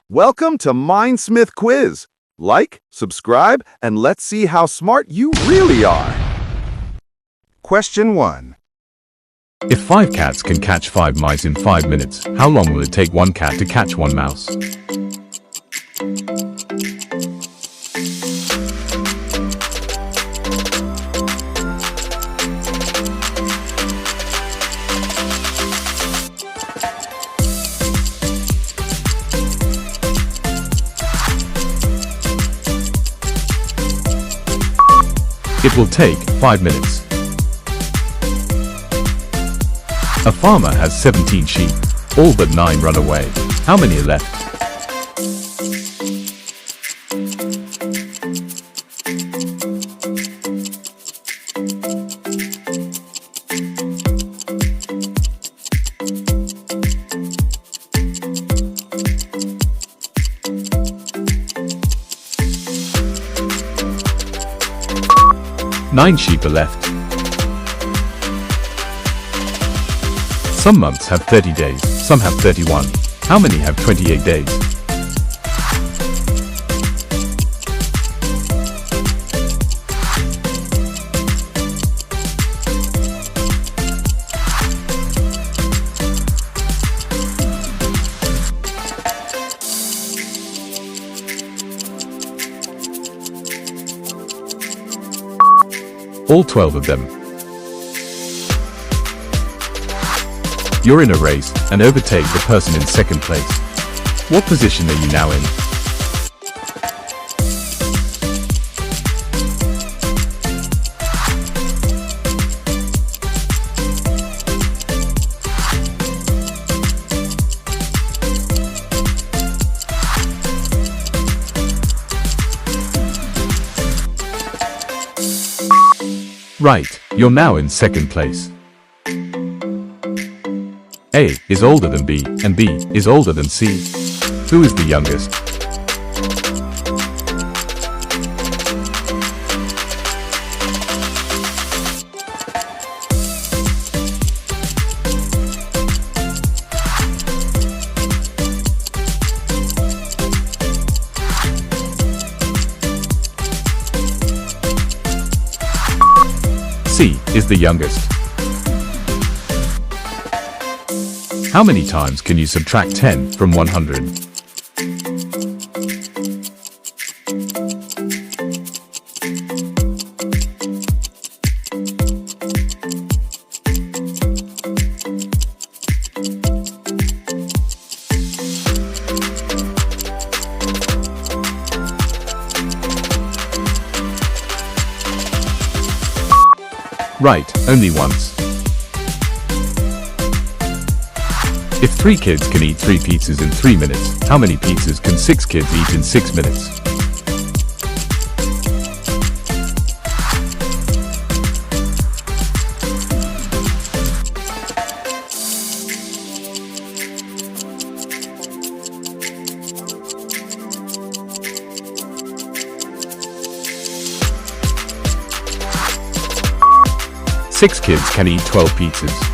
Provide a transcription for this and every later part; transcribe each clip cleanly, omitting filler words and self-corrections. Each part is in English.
Welcome to MindSmith Quiz. Like, subscribe, and let's see how smart you really are. Question 1. If 5 cats can catch 5 mice in 5 minutes, how long will it take 1 cat to catch 1 mouse? It will take 5 minutes. A farmer has 17 sheep. All but 9 run away. How many are left? Nine sheep are left. Some months have 30 days, some have 31. How many have 28 days? All 12 of them. You're in a race and overtake the person in second place. What position are you now in? Right, you're now in second place. A is older than B, and B is older than C. Who is the youngest? C is the youngest. How many times can you subtract 10 from 100? Right, only once. If 3 kids can eat 3 pizzas in 3 minutes, how many pizzas can 6 kids eat in 6 minutes? Six kids can eat 12 pizzas.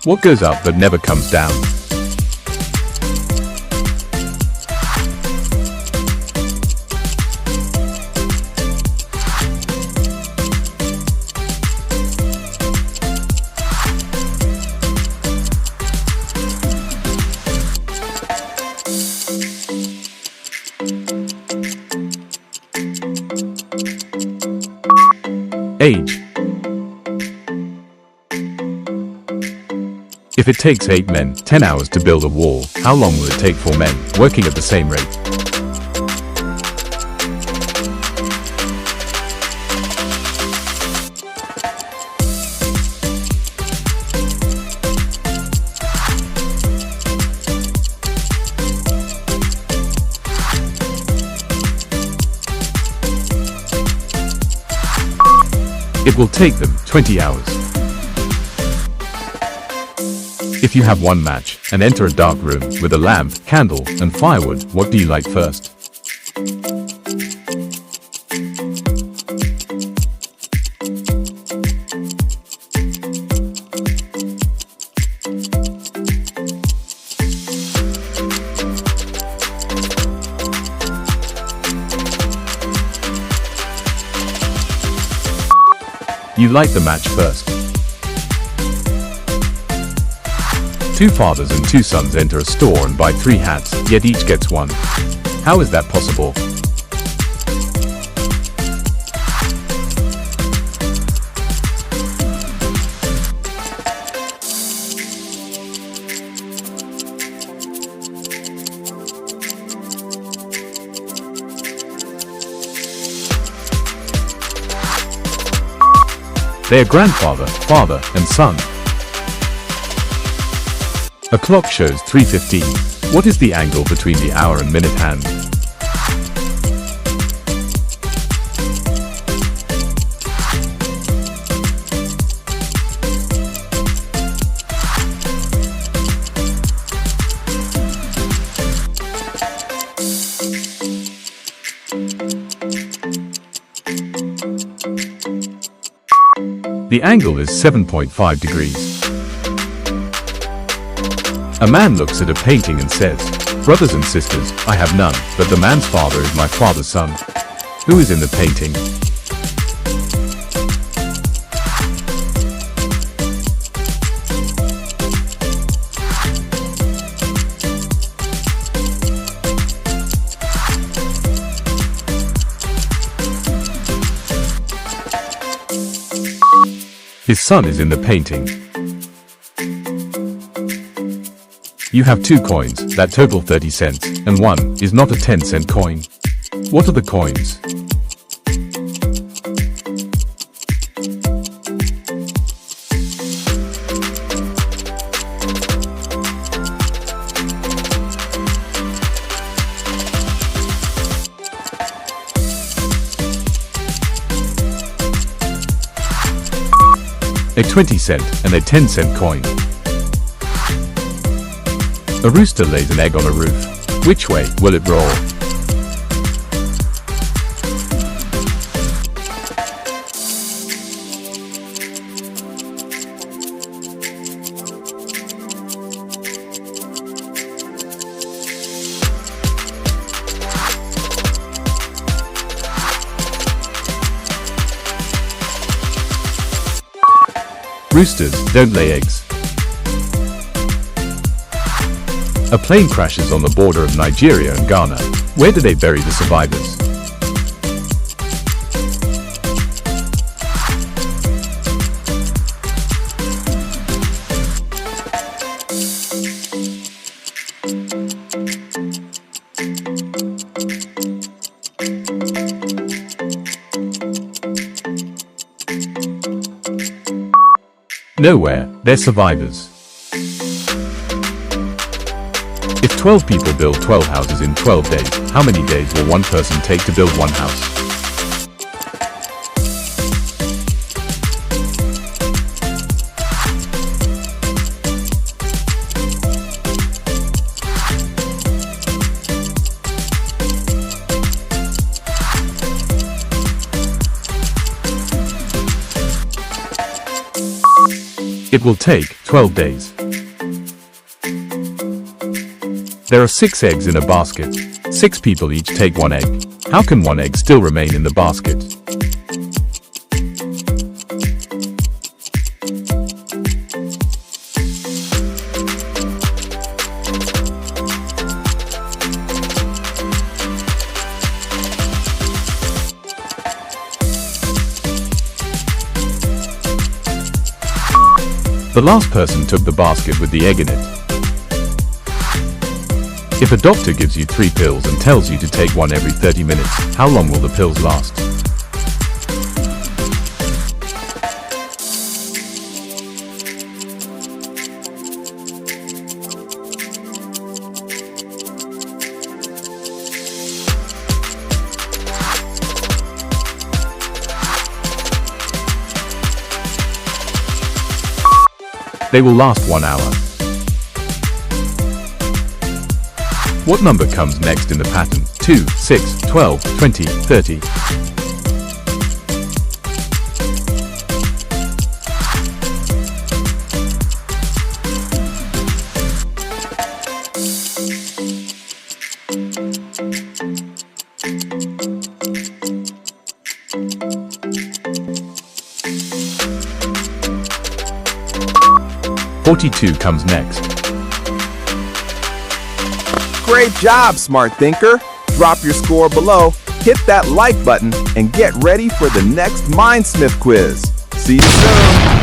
What goes up but never comes down? Age. If it takes 8 men 10 hours to build a wall, how long will it take 4 men, working at the same rate? It will take them 20 hours. If you have 1 match and enter a dark room with a lamp, candle, and firewood, what do you light first? You light the match first. 2 fathers and 2 sons enter a store and buy 3 hats, yet each gets 1. How is that possible? They are grandfather, father, and son. A clock shows 3:15. What is the angle between the hour and minute hand? The angle is 7.5 degrees. A man looks at a painting and says, "Brothers and sisters, I have none, but the man's father is my father's son." Who is in the painting? His son is in the painting. You have 2 coins that total 30 cents, and one is not a 10-cent coin. What are the coins? A 20-cent and a 10-cent coin. A rooster lays an egg on a roof. Which way will it roll? Roosters don't lay eggs. A plane crashes on the border of Nigeria and Ghana. Where do they bury the survivors? Nowhere, they're survivors. If 12 people build 12 houses in 12 days, how many days will one person take to build 1 house? It will take 12 days. There are 6 eggs in a basket. 6 people each take 1 egg. How can 1 egg still remain in the basket? The last person took the basket with the egg in it. If a doctor gives you 3 pills and tells you to take 1 every 30 minutes, how long will the pills last? They will last 1 hour. What number comes next in the pattern? 2, 6, 12, 20, 30. 42 comes next. Great job, smart thinker. Drop your score below, hit that like button, and get ready for the next MindSmith quiz. See you soon.